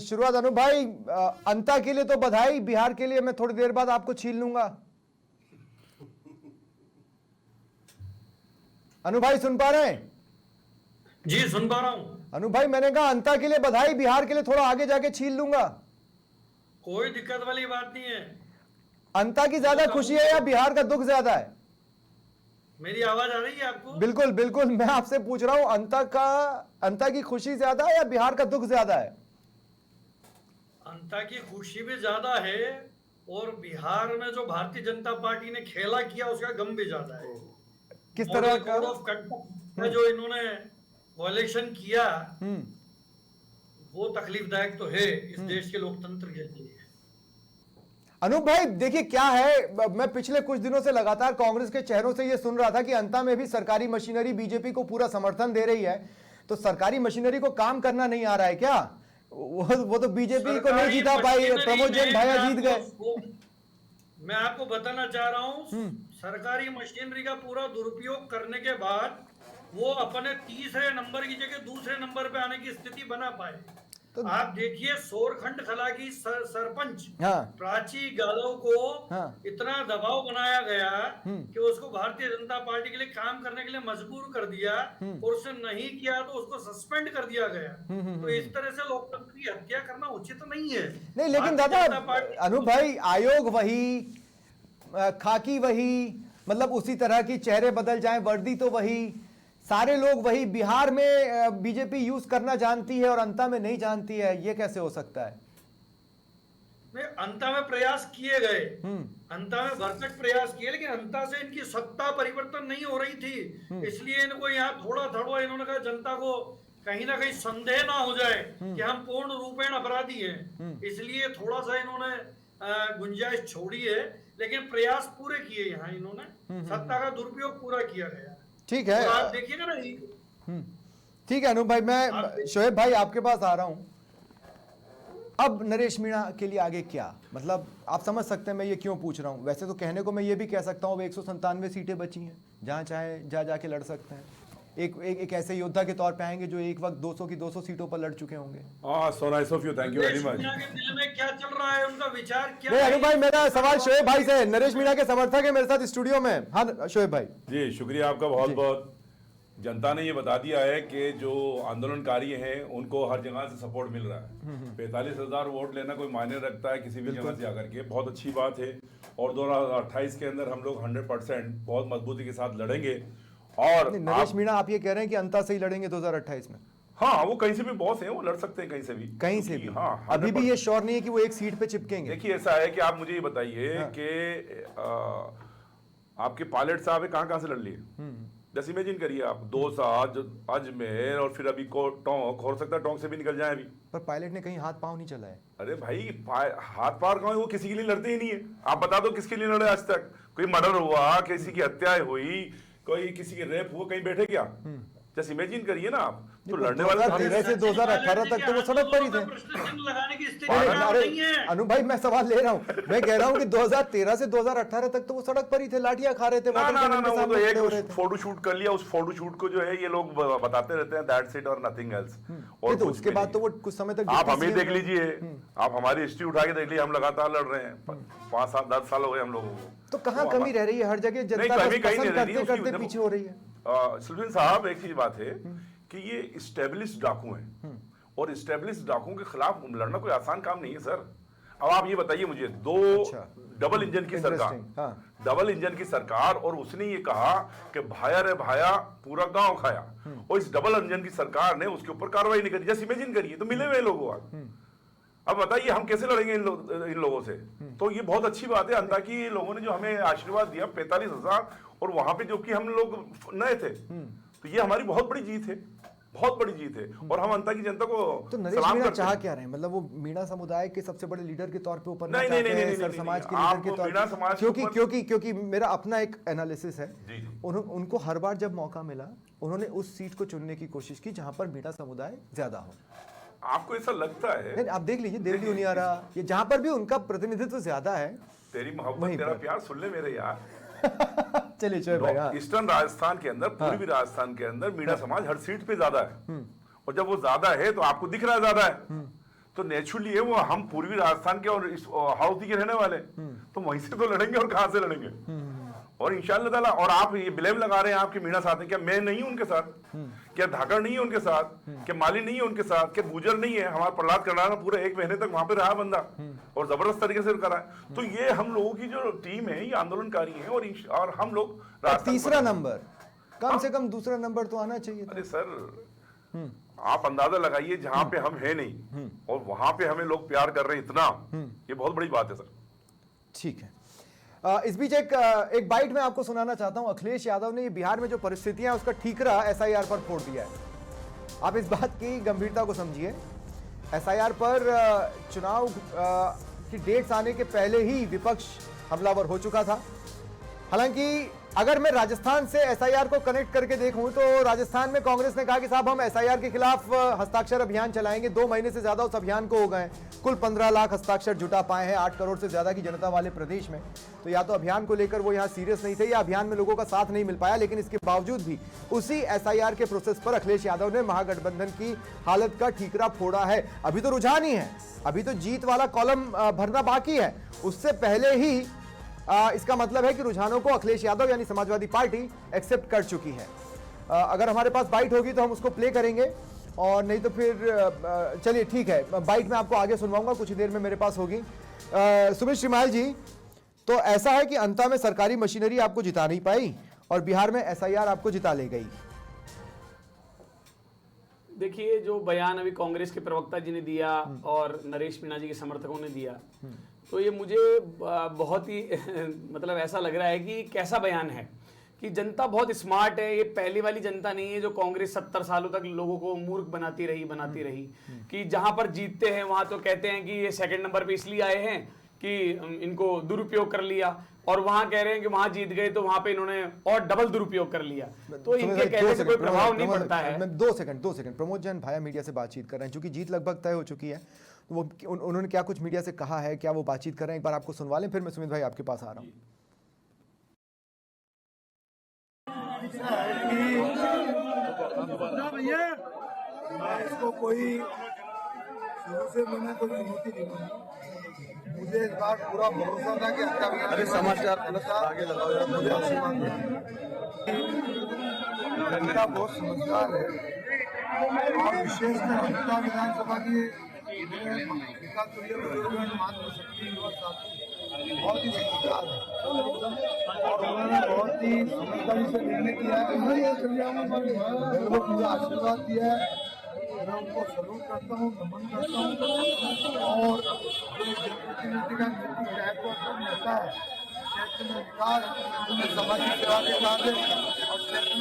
शुरुआत अनु भाई, अंता के लिए तो बधाई, बिहार के लिए मैं थोड़ी देर बाद आपको छीन लूंगा। अनु भाई सुन पा रहे हैं? जी सुन पा रहा हूं। अनु भाई मैंने कहा अंता के लिए बधाई, बिहार के लिए थोड़ा आगे जाके छीन लूंगा। कोई दिक्कत वाली बात नहीं है। अंता की ज्यादा खुशी है या बिहार का दुख ज्यादा है? मेरी आवाज आ रही है आपको? बिल्कुल बिल्कुल, मैं आपसे पूछ रहा हूं अंता की खुशी ज्यादा है या बिहार का दुख ज्यादा है? अंता की खुशी भी ज्यादा है और बिहार में जो भारतीय जनता पार्टी ने खेला किया उसका गम भी ज्यादा है। किस तरह का? कोड ऑफ कंडक्ट में जो इन्होंने वॉयलेशन किया वो तकलीफदायक तो है इस देश के लोकतंत्र के लिए। अनूप भाई देखिए क्या है, मैं पिछले कुछ दिनों से लगातार कांग्रेस के चेहरों से यह सुन रहा था कि अंता में भी सरकारी मशीनरी बीजेपी को पूरा समर्थन दे रही है, तो सरकारी मशीनरी को काम करना नहीं आ रहा है क्या? वो तो बीजेपी को नहीं जीता पाई, प्रमोद जैन भाया जीत गए। मैं आपको बताना चाह रहा हूं, सरकारी मशीनरी का पूरा दुरुपयोग करने के बाद वो अपने तीसरे नंबर की जगह दूसरे नंबर पे आने की स्थिति बना पाए। तो आप देखिए सोरखंड खला की सरपंच प्राची गालव को इतना दबाव बनाया गया कि उसको भारतीय जनता पार्टी के लिए काम करने के लिए मजबूर कर दिया और उसने नहीं किया तो उसको सस्पेंड कर दिया गया। तो इस तरह से लोकतंत्र की हत्या करना उचित नहीं है। नहीं लेकिन दादा अनूप भाई, आयोग वही, खाकी वही, मतलब उसी तरह की चेहरे बदल जाए, वर्दी तो वही, सारे लोग वही। बिहार में बीजेपी यूज करना जानती है और अंता में नहीं जानती है, ये कैसे हो सकता है? अंता में प्रयास किए गए, अंता में भरसक प्रयास किए, लेकिन अंता से इनकी सत्ता परिवर्तन नहीं हो रही थी। इसलिए इनको यहाँ थोड़ा इन्होंने कहा जनता को कहीं ना कहीं संदेह ना हो जाए कि हम पूर्ण रूपेण अपराधी हैं, इसलिए थोड़ा सा इन्होंने गुंजाइश छोड़ी है, लेकिन प्रयास पूरे किए यहाँ इन्होंने, सत्ता का दुरुपयोग पूरा किया गया। ठीक है, आप देखिएगा ना। ठीक है अनूप भाई, मैं शोएब भाई आपके पास आ रहा हूं। अब नरेश मीणा के लिए आगे क्या, मतलब आप समझ सकते हैं मैं ये क्यों पूछ रहा हूं। वैसे तो कहने को मैं ये भी कह सकता हूं 197 सीटें बची हैं, जहां चाहे जाके लड़ सकते हैं। एक ऐसे योद्धा के तौर पे आएंगे जो एक वक्त 200 की 200 सीटों पर लड़ चुके होंगे। So nice of you, thank you very much. दिल में क्या चल रहा है, उनका विचार क्या है? अनूप भाई मेरा सवाल शोएब भाई से, नरेश मीणा के समर्थक है मेरे साथ स्टूडियो में। हाँ शोएब भाई जी, शुक्रिया आपका बहुत बहुत। जनता ने ये बता दिया है कि जो आंदोलनकारी हैं उनको हर जगह से सपोर्ट मिल रहा है। 45,000 वोट लेना कोई मायने रखता है किसी भी जगह से आकर के, बहुत अच्छी बात है। और 2028 के अंदर हम लोग 100% बहुत मजबूती के साथ लड़ेंगे। और नरेश मीणा आप ये कह रहे हैं कि अंता से ही लड़ेंगे 2028 में? हाँ, वो कहीं से भी बॉस हैं, वो लड़ सकते हैं कहीं से भी, कहीं से भी। हाँ, अभी भी ये श्योर नहीं है कि वो एक सीट पे चिपकेंगे। देखिए ऐसा है कि आप मुझे ये बताइए कि आपके पायलट साहब कहाँ से लड़ लिए? जैसे इमेजिन करिए आप, 2 साल अजमेर और फिर अभी को टोंक, हो सकता है टोंक से भी निकल जाए अभी। पर पायलट ने कहीं हाथ पांव नहीं चलाए। अरे भाई हाथ पार कहाँ, वो किसी के लिए लड़ते ही नहीं है। आप बता दो किसके लिए लड़े आज तक? कोई मर्डर हुआ, किसी की हत्या हुई, कोई किसी की रेप हुआ, कहीं बैठे क्या? जैसे इमेजिन करिए ना आप, तो लड़ने वाले 2013 से 2018 तक तो वो सड़क पर ही थे। अनु भाई मैं सवाल ले रहा हूँ, मैं कह रहा हूँ कि 2013 से 2018 तक तो वो सड़क पर ही थे, लाठियां खा रहे थे। फोटो शूट कर लिया, उस फोटो शूट को जो है ये लोग बताते रहते हैं दैट्स इट और नथिंग एल्स। और तो उसके बाद तो वो कुछ समय तक, आप हमें देख लीजिए, आप हमारी हिस्ट्री उठा के देख लीजिए, हम लगातार लड़ रहे हैं, 5 साल 10 साल हो गए हम लोगों को। तो कहाँ कमी रह रही है? हर जगह जनता करते पीछे हो रही है। सुलभिन साहब एक चीज बात है कि ये स्टेबलिश डाकू हैं और स्टेबलिश डाकुओं के खिलाफ लड़ना कोई आसान काम नहीं है सर। अब आप ये बताइए मुझे, डबल इंजन की सरकार, डबल इंजन की सरकार, और उसने ये कहा कि भाया रे भाया पूरा गांव खाया, और इस डबल इंजन की सरकार ने उसके ऊपर कार्रवाई नहीं करी। जैसे इमेजिन करिए, तो मिले हुए लोगों अब बताइए हम कैसे लड़ेंगे इन लोगों से? तो ये बहुत अच्छी बात है अंता की लोगों ने जो हमें आशीर्वाद दिया 45,000, और वहां पे जो कि हम लोग नए थे, तो ये हमारी बहुत बड़ी जीत है, बहुत बड़ी जीत है। और हम अंता की जनता को तो नरेश मीणा चाह क्या रहे हैं? मतलब वो मीणा समुदाय के सबसे बड़े लीडर के तौर पे ऊपर नहीं समाज के लीडर के तौर पे, क्योंकि मेरा अपना एक एनालिसिस है, उनको हर बार जब मौका मिला उन्होंने उस सीट को चुनने की कोशिश की जहां पर मीणा समुदाय ज्यादा हो। आपको ऐसा लगता है? नहीं, आप देख लीजिए देवली उनियारा, ये जहां पर भी उनका प्रतिनिधित्व ज्यादा है। तेरी मोहब्बत तेरा प्यार सुन ले मेरे यार। चलिए चलिए भाई, ईस्टर्न राजस्थान के अंदर, पूर्वी राजस्थान के अंदर मीणा समाज हर सीट पे ज्यादा है, और जब वो ज्यादा है तो आपको दिख रहा है ज्यादा है, तो नेचुरली है वो, हम पूर्वी राजस्थान के और हाउसी के रहने वाले, तो वहीं से तो लड़ेंगे और कहां से लड़ेंगे। और इंशाअल्लाह ताला, और आप ये ब्लेम लगा रहे हैं आपके मीणा साथ हैं, क्या मैं नहीं हूं उनके साथ, क्या धाकड़ नहीं है उनके साथ, क्या माली नहीं है उनके साथ, क्या गुजर नहीं है, हमारा प्रहलाद कड़ाना पूरे 1 महीने तक वहां पे रहा बंदा और जबरदस्त तरीके से करा है। तो ये हम लोगों की जो टीम है ये आंदोलनकारी है, और हम लोग तीसरा नंबर, कम से कम दूसरा नंबर तो आना चाहिए। अरे सर आप अंदाजा लगाइए, जहां पे हम है नहीं और वहां पे हमें लोग प्यार कर रहे हैं इतना, ये बहुत बड़ी बात है सर। ठीक है, इस बीच एक बाइट मैं आपको सुनाना चाहता हूं। अखिलेश यादव ने ये बिहार में जो परिस्थितियां उसका ठीकरा एसआईआर पर फोड़ दिया है। आप इस बात की गंभीरता को समझिए। एसआईआर पर चुनाव की डेट्स आने के पहले ही विपक्ष हमलावर हो चुका था। हालांकि अगर मैं राजस्थान से एसआईआर को कनेक्ट करके देखूं तो राजस्थान में कांग्रेस ने कहा कि साहब हम एसआईआर के खिलाफ हस्ताक्षर अभियान चलाएंगे। 2 महीने से ज्यादा उस अभियान को हो गए, कुल 15 लाख हस्ताक्षर जुटा पाए हैं 8 करोड़ से ज्यादा की जनता वाले प्रदेश में। तो या तो अभियान को लेकर वो यहाँ सीरियस नहीं थे या अभियान में लोगों का साथ नहीं मिल पाया। लेकिन इसके बावजूद भी उसी एसआईआर के प्रोसेस पर अखिलेश यादव ने महागठबंधन की हालत का ठीकरा फोड़ा है। अभी तो रुझान ही है, अभी तो जीत वाला कॉलम भरना बाकी है। उससे पहले ही इसका मतलब है कि रुझानों को अखिलेश यादव यानी समाजवादी पार्टी एक्सेप्ट कर चुकी है। अगर हमारे पास बाइट होगी तो हम उसको प्ले करेंगे, और नहीं तो फिर चलिए ठीक है, बाइट मैं आपको आगे सुनवाऊंगा, कुछ ही देर में मेरे पास होगी। सुमित श्रीमाल जी, तो ऐसा है कि अंता में सरकारी मशीनरी आपको जिता नहीं पाई और बिहार में एसआईआर आपको जिता ले गई। देखिए, जो बयान अभी कांग्रेस के प्रवक्ता जी ने दिया और नरेश मीणा जी के समर्थकों ने दिया, तो ये मुझे बहुत ही मतलब ऐसा लग रहा है कि कैसा बयान है कि जनता बहुत स्मार्ट है। ये पहली वाली जनता नहीं है जो कांग्रेस 70 सालों तक लोगों को मूर्ख बनाती रही कि जहां पर जीतते हैं वहां तो कहते हैं कि ये सेकंड नंबर पे इसलिए आए हैं कि इनको दुरुपयोग कर लिया, और वहां कह रहे हैं कि वहां जीत गए तो वहां पे इन्होंने और डबल दुरुपयोग कर लिया। तो इनके कहने से कोई प्रभाव नहीं पड़ता है। मैं 2 सेकंड, प्रमोद जैन भाया मीडिया से बातचीत कर रहे हैं, क्योंकि जीत लगभग तय हो चुकी है। तो वो उन्होंने क्या कुछ मीडिया से कहा है, क्या वो बातचीत कर रहे हैं, एक बार आपको सुनवा लें, फिर मैं सुमित भाई आपके पास आ रहा हूं। इसको कोई शुरू से मैंने कोई चुनौती नहीं मानी। मुझे इस बार पूरा भरोसा था कि अच्छा समाचार आगे लगाओ, मुझे आशीर्वाद जनता बहुत समझदार है, और विशेषकर हत्या विधानसभा की मातृशक्ति बहुत ही समझदार है, और उन्होंने बहुत ही समझदारी से निर्णय किया है। मुझे आशीर्वाद दिया है, मैं उनको सलूट करता हूँ, नमन करता हूँ। और जनप्रतिनिधि का नीति टाइप का मिलता है, क्षेत्र में विकास, समाज की सेवा के साथ और क्षेत्र में